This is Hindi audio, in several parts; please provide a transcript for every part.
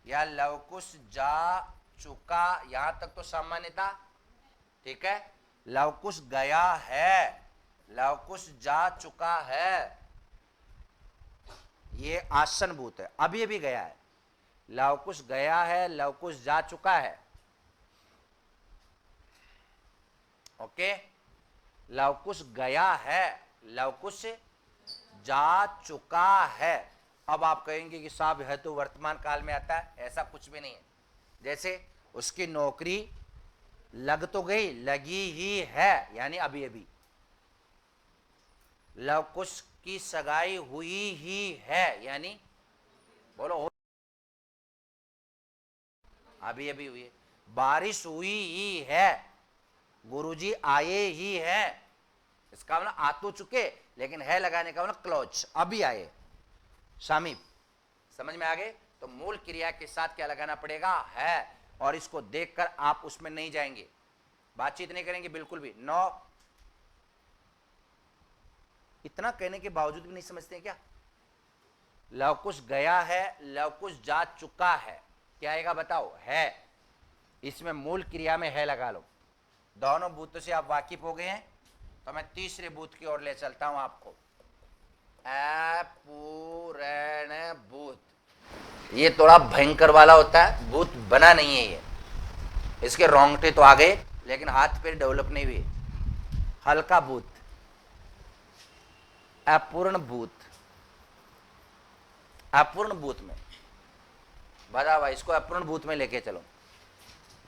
या लवकुश जा चुका, यहां तक तो सामान्य था, ठीक है। लवकुश गया है, लवकुश जा चुका है, ये आसन भूत है, अभी अभी गया है। लवकुश गया है, लवकुश जा चुका है, ओके। लवकुश गया है, लवकुश जा चुका है। अब आप कहेंगे कि साहब है तो वर्तमान काल में आता है, ऐसा कुछ भी नहीं है। जैसे उसकी नौकरी लग तो गई, लगी ही है यानी अभी अभी। लवकुश की सगाई हुई ही है यानी बोलो अभी अभी हुई है। बारिश हुई ही है, गुरुजी आए ही है, इसका मतलब आ तो चुके, लेकिन है लगाने का मतलब क्लोज, अभी आए, समीप। समझ में आ गए? तो मूल क्रिया के साथ क्या लगाना पड़ेगा? है। और इसको देखकर आप उसमें नहीं जाएंगे, बातचीत नहीं करेंगे बिल्कुल भी। नो, इतना कहने के बावजूद भी नहीं समझते हैं क्या? लवकुश गया है, लवकुश जा चुका है, क्या आएगा बताओ? है। इसमें मूल क्रिया में है लगा लो। दोनों भूतों से आप वाकिफ हो गए हैं, तो मैं तीसरे भूत की ओर ले चलता हूं आपको। अपूरण भूत, ये थोड़ा भयंकर वाला होता है, भूत बना नहीं है ये। इसके रोंगटे तो आ गए, लेकिन हाथ पैर डेवलप नहीं हुए। हल्का भूत, अपूर्ण भूत। अपूर्ण भूत में बता भाई, इसको अपूर्ण भूत में लेके चलो।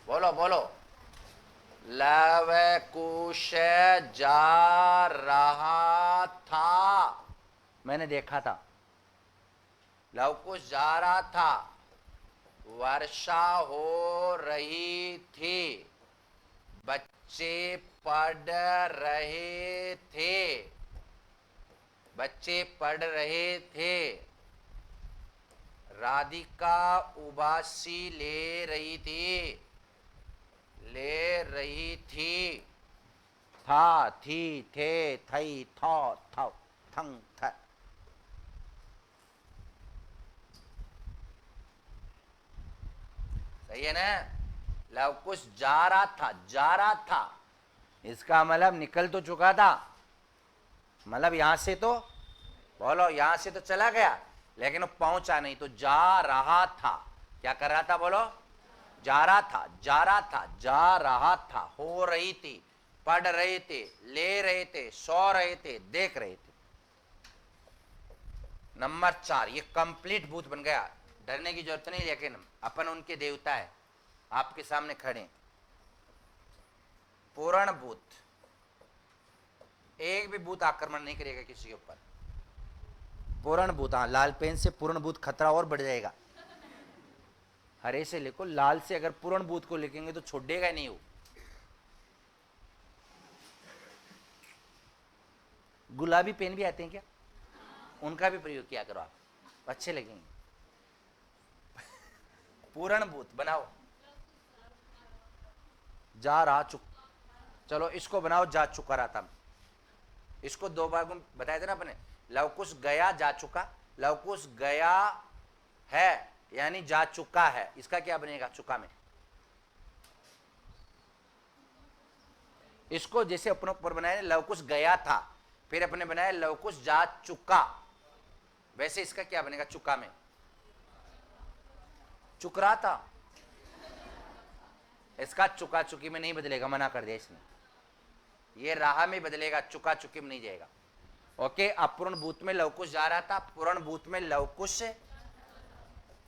बोलो बोलो। लवकुश जा रहा था, मैंने देखा था। लवकुश जा रहा था, वर्षा हो रही थी, बच्चे पढ़ रहे थे, बच्चे पढ़ रहे थे, राधिका उबासी ले रही थी, ले रही थी, था, थी, थे, थई, थो, थौ, थंग, थ। सही है ना? लवकुश जा रहा था, जा रहा था, इसका मतलब निकल तो चुका था, मतलब यहां से तो बोलो, यहां से तो चला गया, लेकिन वो पहुंचा नहीं, तो जा रहा था। क्या कर रहा था? बोलो, जा रहा था, जा रहा था, जा रहा था, हो रही थी, पढ़ रहे थे, ले रहे थे, सो रहे थे, देख रहे थे। नंबर 4, ये कंप्लीट भूत बन गया, डरने की जरूरत नहीं, लेकिन अपन उनके देवता है, आपके सामने खड़े। पूर्ण भूत, एक भी भूत आक्रमण नहीं करेगा किसी के ऊपर। पूर्ण भूत, हाँ, लाल पेन से पूर्ण भूत खतरा और बढ़ जाएगा। हरे से लिखो, लाल से अगर पूर्ण भूत को लिखेंगे तो छोड़ेगा नहीं वो। गुलाबी पेन भी आते हैं क्या? उनका भी प्रयोग किया करो आप, अच्छे लगेंगे। पूर्ण भूत बनाओ, जा रहा चुक, चलो इसको बनाओ, जा चुका रहा था। इसको दो भागों में बताया था ना अपने। लवकुश गया, जा चुका। लवकुश गया है यानी जा चुका है, इसका क्या बनेगा चुका में? इसको जैसे अपने ऊपर बनाया लवकुश गया था, फिर अपने बनाया लवकुश जा चुका, वैसे इसका क्या बनेगा चुका में? चुक रहा था, इसका चुका चुकी में नहीं बदलेगा, मना कर दिया इसने। ये राह में बदलेगा, चुका चुकी में नहीं जाएगा। ओके, अपूर्ण भूत में लवकुश जा रहा था, पूर्ण भूत में लवकुश,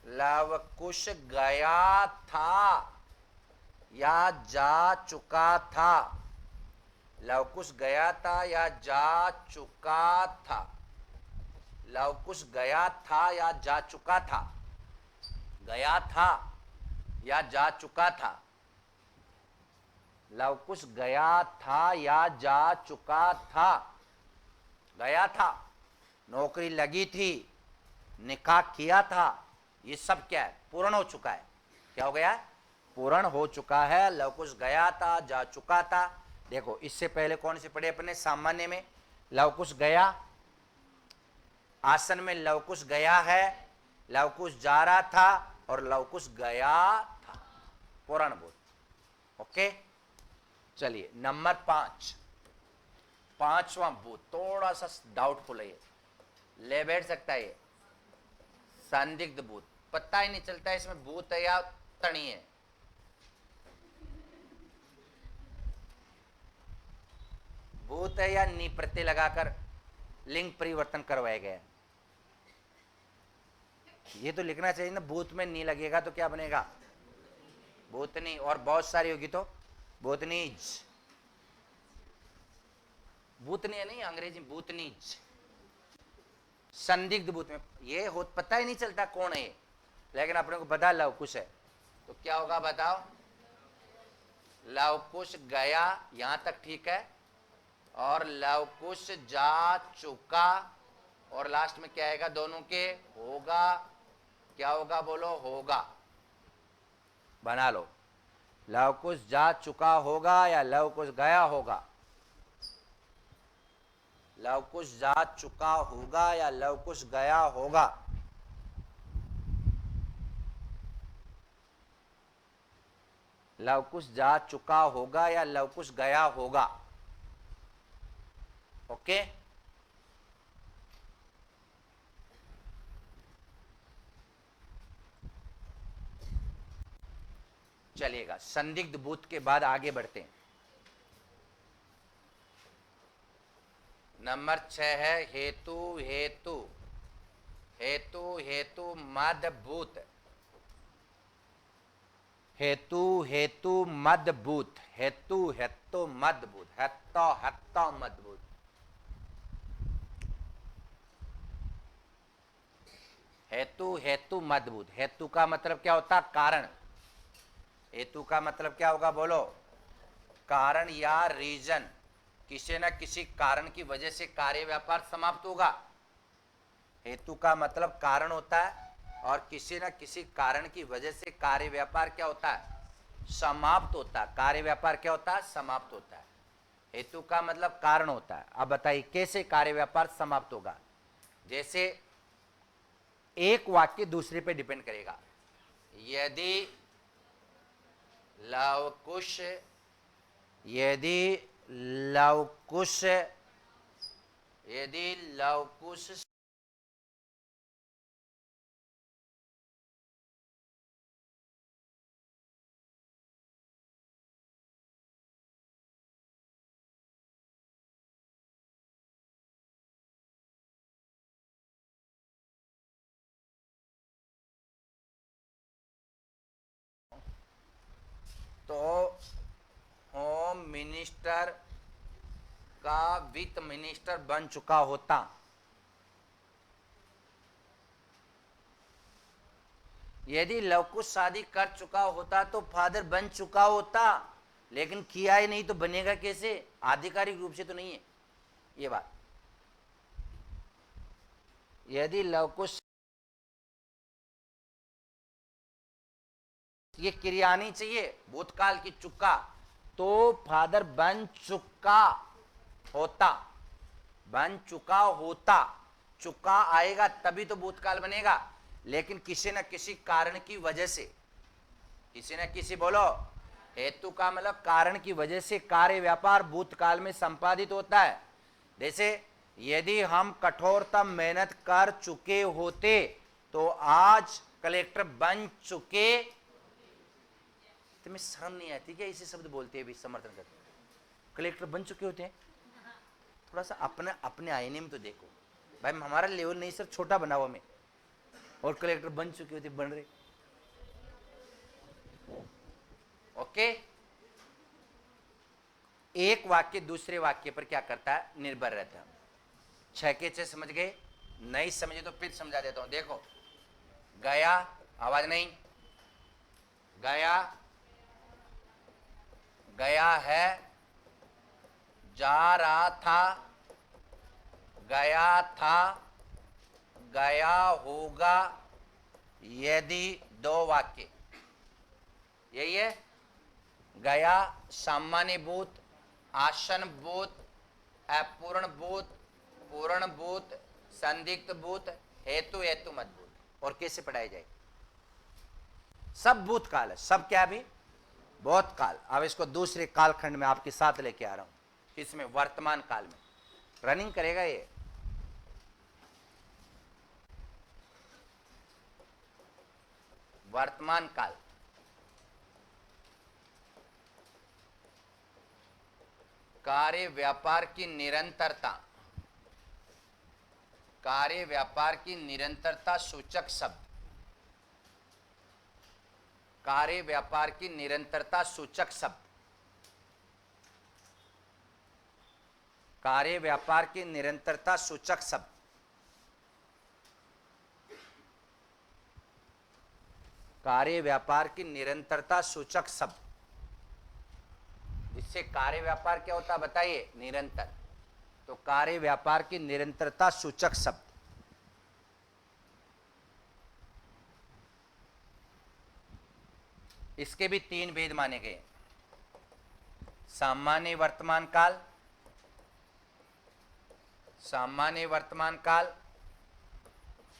लवकुश गया था या जा चुका था, लवकुश गया था या जा चुका था, लवकुश गया था या जा चुका था, गया था या जा चुका था, लवकुश गया था या जा चुका था। गया था, नौकरी लगी थी, निकाह किया था, ये सब क्या है? पूर्ण हो चुका है। क्या हो गया? पूर्ण हो चुका है। लवकुश गया था, जा चुका था। देखो, इससे पहले कौन से पढ़े अपने? सामान्य में लवकुश गया, आसन में लवकुश गया है, लवकुश जा रहा था और लवकुश गया था, पूर्ण भूत। ओके, चलिए नंबर 5, पांचवां भूत थोड़ा सा डाउटफुल है, ये ले बैठ सकता है, ये संदिग्ध भूत, पता ही नहीं चलता इसमें भूत है या तणी है। भूत है या नी प्रत्यय लगाकर लिंग परिवर्तन करवाया गया है। ये तो लिखना चाहिए ना, भूत में नी लगेगा तो क्या बनेगा, भूतनी, और बहुत सारी होगी तो भूतनीज। भूतनी नहीं अंग्रेजी, भूतनीज, संदिग्ध भूत में ये हो, पता ही नहीं चलता कौन है ये, लेकिन अपने को पता लवकुश है, तो क्या होगा बताओ, लवकुश गया, यहां तक ठीक है, और लवकुश जा चुका, और लास्ट में क्या आएगा, दोनों के होगा, क्या होगा बोलो, होगा, बना लो, लवकुश जा चुका होगा या लवकुश गया होगा, लवकुश जा चुका होगा या लवकुश गया होगा, लवकुश जा चुका होगा या लवकुश गया होगा। ओके, चलिएगा, संदिग्ध भूत के बाद आगे बढ़ते हैं। नंबर 6 है हेतु हेतु, हेतु हेतु मद भूत, हेतु हेतु मद भूत, हेतु हेतु मद भूत, हेत्तो हेत्तो मद भूत। हेतु हेतु मद भूत, हेतु का मतलब क्या होता, कारण, हेतु का मतलब क्या होगा बोलो, कारण या रीजन, किसी न किसी कारण की वजह से कार्य व्यापार समाप्त होगा। हेतु का मतलब कारण होता है, और किसी न किसी कारण की वजह से कार्य व्यापार क्या होता है, समाप्त होता है। कार्य व्यापार क्या होता है, समाप्त होता है। हेतु का मतलब कारण होता है। अब बताइए कैसे कार्य व्यापार समाप्त होगा। जैसे एक वाक्य दूसरे पे डिपेंड करेगा। यदि लवकुश, यदि लवकुश, यदि लवकुश तो होम मिनिस्टर का वित्त मिनिस्टर बन चुका होता। यदि लवकुश शादी कर चुका होता तो फादर बन चुका होता, लेकिन किया ही नहीं तो बनेगा कैसे, आधिकारिक रूप से तो नहीं है ये बात। यदि लवकुश, ये क्रिया नहीं चाहिए भूतकाल की चुका, तो फादर बन चुका होता, बन चुका होता, चुका आएगा तभी तो भूतकाल बनेगा। लेकिन किसी न किसी कारण की वजह से, किसी न किसी बोलो, हेतु का मतलब कारण की वजह से कार्य व्यापार भूतकाल में संपादित होता है। जैसे यदि हम कठोरतम मेहनत कर चुके होते तो आज कलेक्टर बन चुके। तुम्हें शर्म नहीं आती क्या, इसे शब्द बोलते हैं भी समर्थन करते, कलेक्टर बन चुके होते हैं। थोड़ा सा अपने अपने आईने में तो देखो भाई, हमारा लेवल नहीं सर, छोटा बनाओ हमें, और कलेक्टर बन चुके होते, बन रहे। ओके, एक वाक्य दूसरे वाक्य पर क्या करता है, निर्भर रहता है। 6 के 6 समझ गए, नहीं समझे तो फिर समझा देता हूं। देखो गया, आवाज नहीं, गया, गया है, जा रहा था, गया था, गया होगा, यदि, दो वाक्य यही है। गया सामान्य भूत, आसन भूत, अपूर्ण भूत, पूर्ण भूत, संदिग्ध भूत, हेतु हेतु मत भूत। और कैसे पढ़ाई जाए, सब भूतकाल है, सब क्या भी बहुत काल। अब इसको दूसरे कालखंड में आपके साथ लेके आ रहा हूं, इसमें वर्तमान काल में रनिंग करेगा ये। वर्तमान काल, कार्य व्यापार की निरंतरता, कार्य व्यापार की निरंतरता सूचक शब्द, कार्य व्यापार की निरंतरता सूचक शब्द, कार्य व्यापार की निरंतरता सूचक शब्द, कार्य व्यापार की निरंतरता सूचक शब्द। जिससे कार्य व्यापार क्या होता है बताइए, निरंतर। तो कार्य व्यापार की निरंतरता सूचक शब्द, इसके भी तीन भेद माने गए। सामान्य वर्तमान काल, सामान्य वर्तमान काल,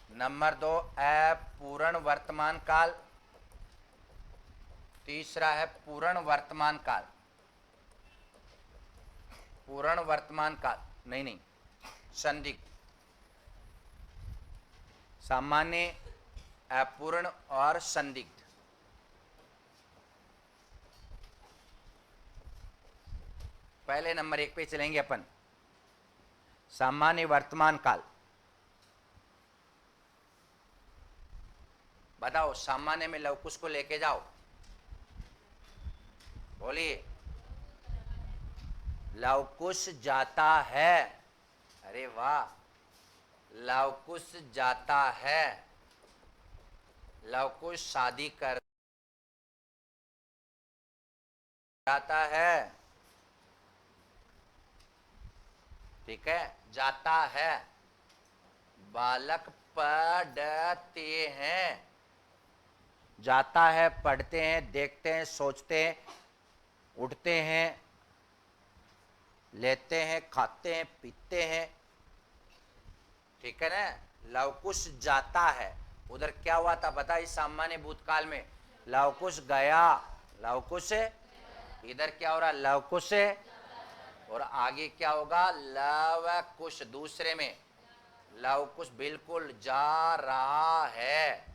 नंबर 2 अपूर्ण वर्तमान काल, तीसरा है पूर्ण वर्तमान काल। पूर्ण वर्तमान काल नहीं, संदिग्ध। सामान्य, अपूर्ण और संदिग्ध। पहले नंबर 1 पे चलेंगे अपन, सामान्य वर्तमान काल। बताओ, सामान्य में लवकुश को लेके जाओ, बोलिए। लवकुश जाता है, अरे वाह, लवकुश जाता है, लवकुश शादी कर जाता है, ठीक है, जाता है। बालक पढ़ते हैं, जाता है, पढ़ते हैं, देखते हैं, सोचते हैं, उठते हैं, लेते हैं, खाते हैं, पीते हैं, ठीक है ना। लवकुश जाता है। उधर क्या हुआ था बताइए, सामान्य भूतकाल में लवकुश गया, लवकुश, इधर क्या हो रहा, लवकुश, और आगे क्या होगा, लवकुश। दूसरे में लवकुश बिल्कुल जा रहा है,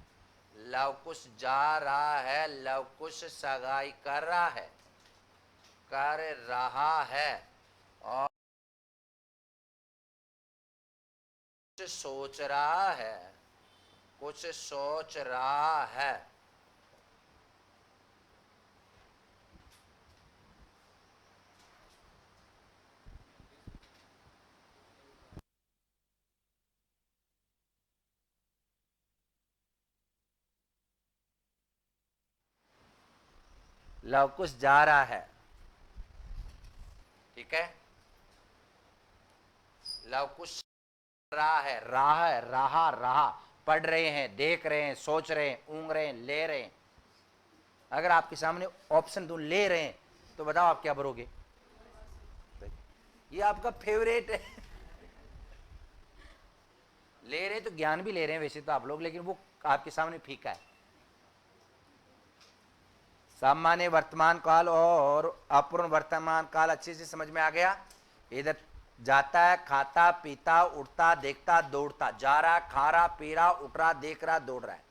लवकुश जा रहा है, लवकुश सगाई कर रहा है, कर रहा है, और कुछ सोच रहा है, कुछ सोच रहा है। लवकुश जा रहा है, ठीक है, लवकुश रहा है, रहा है, रहा रहा, पढ़ रहे हैं, देख रहे हैं, सोच रहे हैं, ऊँग रहे हैं, ले रहे हैं। अगर आपके सामने ऑप्शन दूं ले रहे हैं, तो बताओ आप क्या भरोगे? ये आपका फेवरेट है। ले रहे तो ज्ञान भी ले रहे हैं वैसे तो आप लोग, लेकिन वो आपके सामने फीका है। सामान्य वर्तमान काल और अपूर्ण वर्तमान काल अच्छे से समझ में आ गया। इधर जाता है, खाता, पीता, उठता, देखता, दौड़ता, जा रहा, खा रहा, पी रहा, उठ रहा, देख रहा, दौड़ रहा है।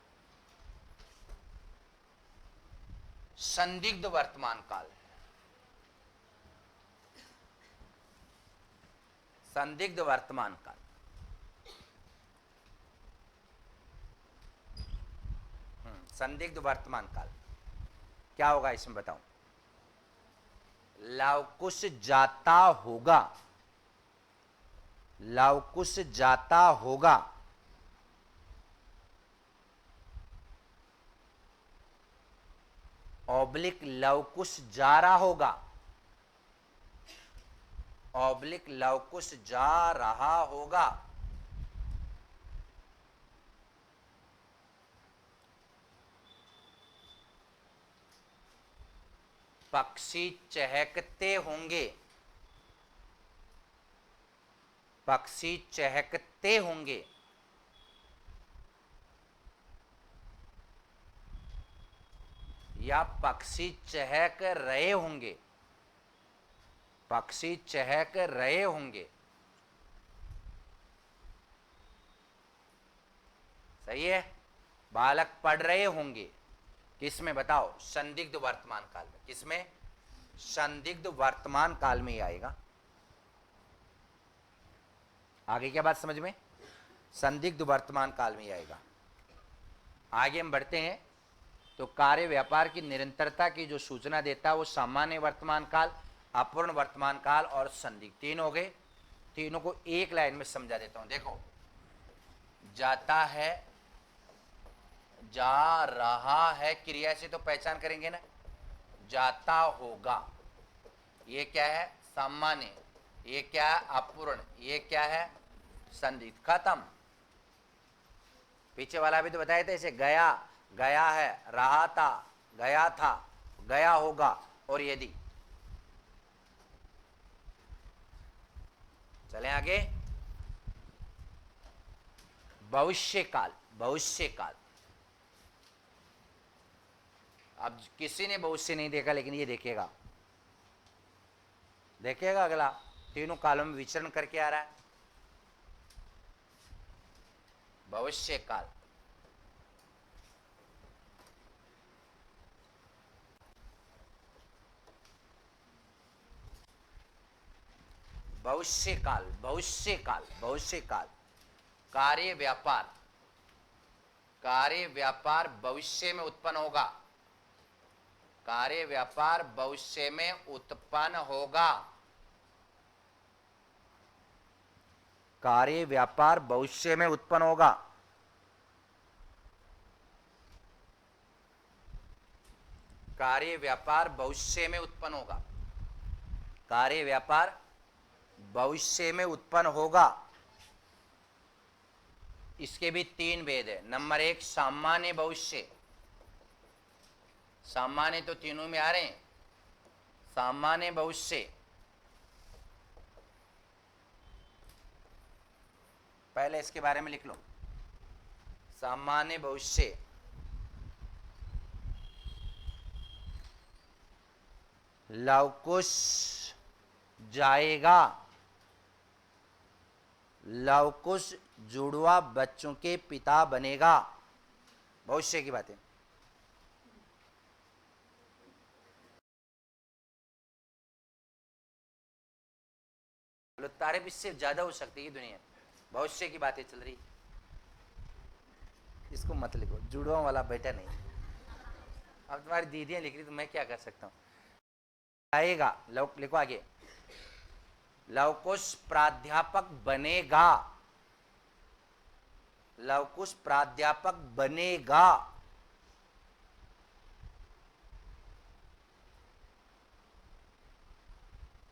संदिग्ध वर्तमान काल, संदिग्ध वर्तमान काल, संदिग्ध वर्तमान काल क्या होगा इसमें बताओ? लवकुश जाता होगा, लवकुश जाता होगा, ऑब्लिक लवकुश जा रहा होगा, ऑब्लिक लवकुश जा रहा होगा। पक्षी चहकते होंगे, पक्षी चहकते होंगे, या पक्षी चहक रहे होंगे, पक्षी चहक रहे होंगे। सही है। बालक पढ़ रहे होंगे, किसमें बताओ? संदिग्ध वर्तमान काल में। किसमें? संदिग्ध वर्तमान काल में ही आएगा। आगे क्या बात समझ में? संदिग्ध वर्तमान काल में ही आएगा। आगे हम बढ़ते हैं तो कार्य व्यापार की निरंतरता की जो सूचना देता है वो सामान्य वर्तमान काल, अपूर्ण वर्तमान काल और संदिग्ध, तीन हो गए। तीनों को एक लाइन में समझा देता हूं। देखो, जाता है, जा रहा है, क्रिया से तो पहचान करेंगे ना। जाता होगा, ये क्या है? सामान्य। ये क्या है? अपूर्ण। ये क्या है? संदिग्ध। खत्म। पीछे वाला भी तो बताए थे, इसे गया, गया है, रहा था, गया था, गया होगा और यदि। चलें आगे। भविष्य काल, भविष्य काल। अब किसी ने भविष्य नहीं देखा, लेकिन ये देखेगा, देखेगा। अगला तीनों कालों में विचरण करके आ रहा है। भविष्य काल, भविष्य काल, भविष्य काल, भविष्य काल। कार्य व्यापार, कार्य व्यापार भविष्य में उत्पन्न होगा। कार्य व्यापार भविष्य में उत्पन्न होगा। कार्य व्यापार भविष्य में उत्पन्न होगा। कार्य व्यापार भविष्य में उत्पन्न होगा। कार्य व्यापार भविष्य में उत्पन्न होगा। इसके भी तीन भेद है। नंबर एक, सामान्य भविष्य। सामान्य तो तीनों में आ रहे हैं। सामान्य भविष्य, पहले इसके बारे में लिख लो। सामान्य भविष्य, लवकुश जाएगा, लवकुश जुड़वा बच्चों के पिता बनेगा। भविष्य की बातें। तारीफ इससे ज्यादा हो सकती है दुनिया। भविष्य की बातें चल रही, इसको मत लिखो, जुड़वा वाला बेटा नहीं। अब तुम्हारी दीदियां लिख रही तो मैं क्या कर सकता हूँ। आएगा, लिखो आगे। लवकुश प्राध्यापक बनेगा, लवकुश प्राध्यापक बनेगा।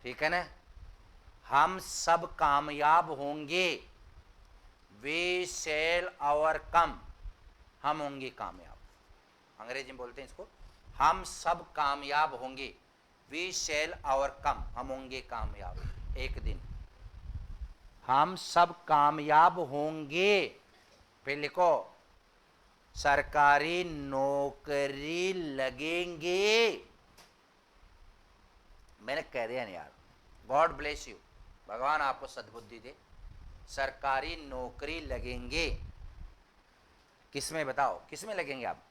ठीक है ना? हम सब कामयाब होंगे, वे शैल ओवरकम, हम होंगे कामयाब। अंग्रेजी में बोलते हैं इसको, हम सब कामयाब होंगे, वी शैल ओवरकम, हम होंगे कामयाब एक दिन। हम सब कामयाब होंगे। फिर लिखो, सरकारी नौकरी लगेंगे। मैंने कह दिया नहीं यार। गॉड ब्लेस यू, भगवान आपको सद्बुद्धि दे। सरकारी नौकरी लगेंगे। किसमें बताओ, किसमें लगेंगे आप?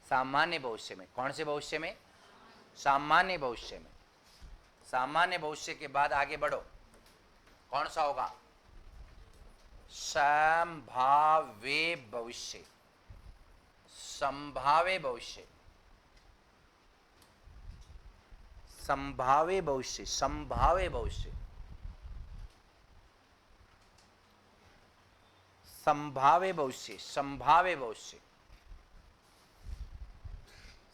सामान्य भविष्य में। कौन से भविष्य में? सामान्य भविष्य में। सामान्य भविष्य के बाद आगे बढ़ो, कौन सा होगा? संभाव्य भविष्य, संभाव्य भविष्य, संभाव्य भविष्य, संभाव्य भविष्य, संभाव्य भविष्य, संभाव्य भविष्य।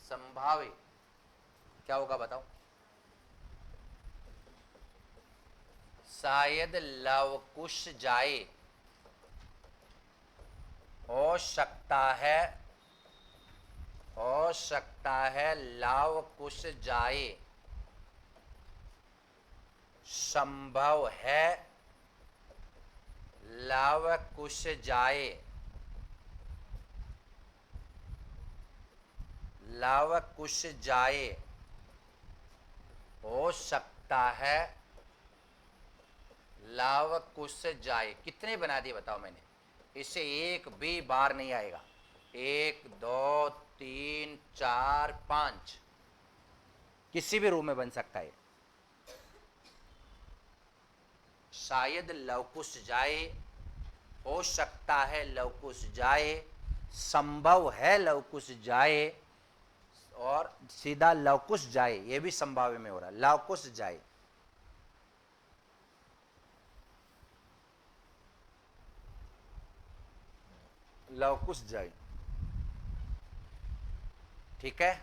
संभाव्य क्या होगा बताओ? शायद लवकुश जाए, हो सकता है, हो सकता है लवकुश जाए, संभव है लवकुश जाए, लव कुश जाए, हो सकता है लव कुश जाए। कितने बना दिए बताओ मैंने? इससे एक भी बार नहीं आएगा। 1 2 3 4 5, किसी भी रूप में बन सकता है। शायद लवकुश जाए, हो सकता है लवकुश जाए, संभव है लवकुश जाए, और सीधा लवकुश जाए ये भी संभाव्य में हो रहा है। लवकुश जाए, लवकुश जाए, ठीक है।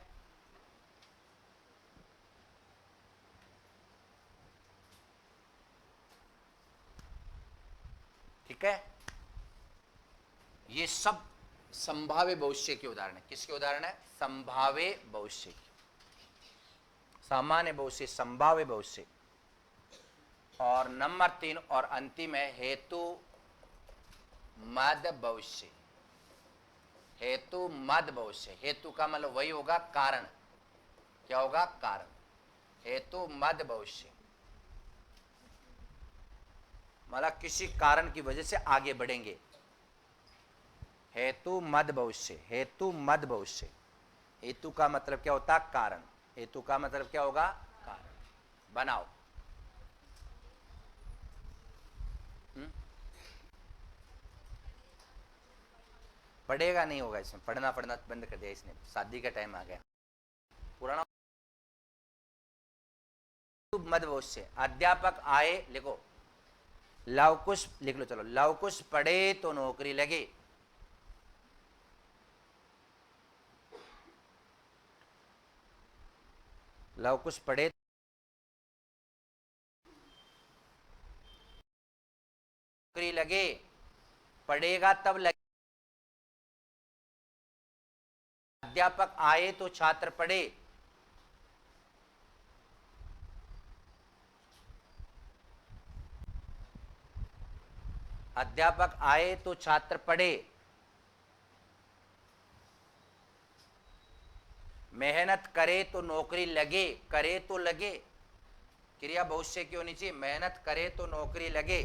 ठीक है, ये सब संभाव्य भविष्य के उदाहरण है। किसके उदाहरण है? संभाव्य भविष्य, सामान्य भविष्य, संभाव्य भविष्य। और नंबर 3 और अंतिम है हेतु मद भविष्य। हेतु मद भविष्य, हेतु का मतलब वही होगा कारण। क्या होगा? कारण। हेतु मद भविष्य मतलब किसी कारण की वजह से आगे बढ़ेंगे। हेतु मद भविष्य, हेतु मद भविष्य। हेतु का मतलब क्या होता? कारण। हेतु का मतलब क्या होगा? कारण। बनाओ। पढ़ेगा नहीं होगा इसमें, पढ़ना बंद कर दिया इसने, शादी का टाइम आ गया। पुराना मद भविष्य। अध्यापक आए, लिखो लवकुश, लिख लो। चलो, लवकुश पढ़े तो नौकरी लगे। लवकुश पढ़े नौकरी लगे, पढ़ेगा तब लगे। अध्यापक आए तो छात्र पढ़े। अध्यापक आए तो छात्र पढ़े। मेहनत करे तो नौकरी लगे। करे तो लगे, क्रिया भविष्य की होनी चाहिए। मेहनत करे तो नौकरी लगे।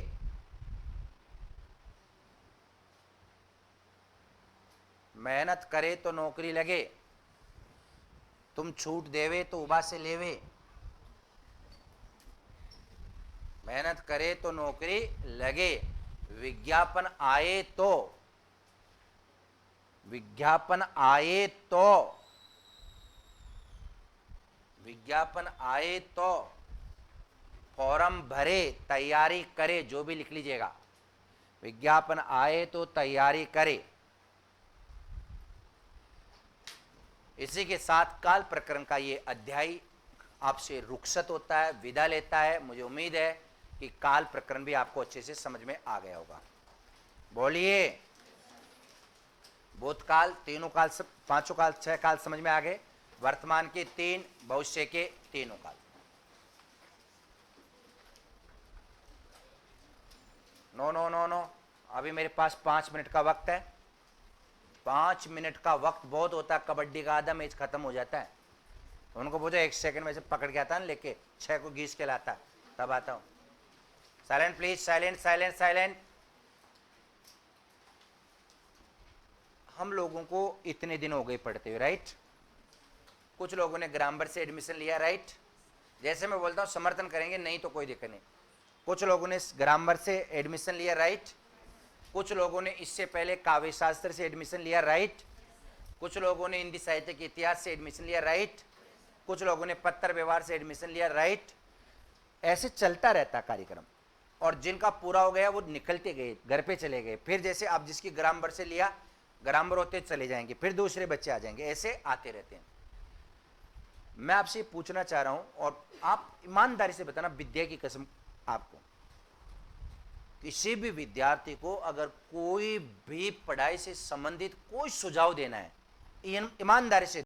मेहनत करे तो नौकरी लगे। तुम छूट देवे तो उबा से लेवे। मेहनत करे तो नौकरी लगे। विज्ञापन आए तो, विज्ञापन आए तो, विज्ञापन आए तो, फॉर्म भरे, तैयारी करे, जो भी लिख लीजिएगा। विज्ञापन आए तो तैयारी करे। इसी के साथ काल प्रकरण का ये अध्याय आपसे रुखसत होता है, विदा लेता है। मुझे उम्मीद है कि काल प्रकरण भी आपको अच्छे से समझ में आ गया होगा। बोलिए। भूतकाल, तीनों काल, पांचों काल, 6 काल समझ में आ गए। वर्तमान के 3, भविष्य के तीनों काल। नो नो नो नो, अभी मेरे पास 5 मिनट का वक्त है। 5 मिनट का वक्त बहुत होता है। कबड्डी का आधा मैच खत्म हो जाता है। तो उनको पूछो 1 सेकंड में से पकड़ के आता है, लेके 6 को घीस के लाता है, तब आता हूं। Silent please, silent silent silent. हम लोगों को इतने दिन हो गए पढ़ते हुए, राइट। कुछ लोगों ने ग्रामर से एडमिशन लिया, राइट। जैसे मैं बोलता हूं समर्थन करेंगे, नहीं तो कोई दिक्कत नहीं। कुछ लोगों ने ग्रामर से एडमिशन लिया, राइट। कुछ लोगों ने इससे पहले काव्य शास्त्र से एडमिशन लिया, राइट। कुछ लोगों ने हिंदी साहित्य के इतिहास से एडमिशन लिया, राइट। कुछ लोगों ने पत्र व्यवहार से एडमिशन लिया, राइट। ऐसे चलता रहता कार्यक्रम। और जिनका पूरा हो गया वो निकलते गए, घर पे चले गए। फिर जैसे आप जिसकी ग्रामर से लिया, ग्रामर होते चले जाएंगे, फिर दूसरे बच्चे आ जाएंगे, ऐसे आते रहते हैं। मैं आपसे पूछना चाह रहा हूं, और आप ईमानदारी से बताना, विद्या की कसम, आपको किसी भी विद्यार्थी को अगर कोई भी पढ़ाई से संबंधित कोई सुझाव देना है, ईमानदारी से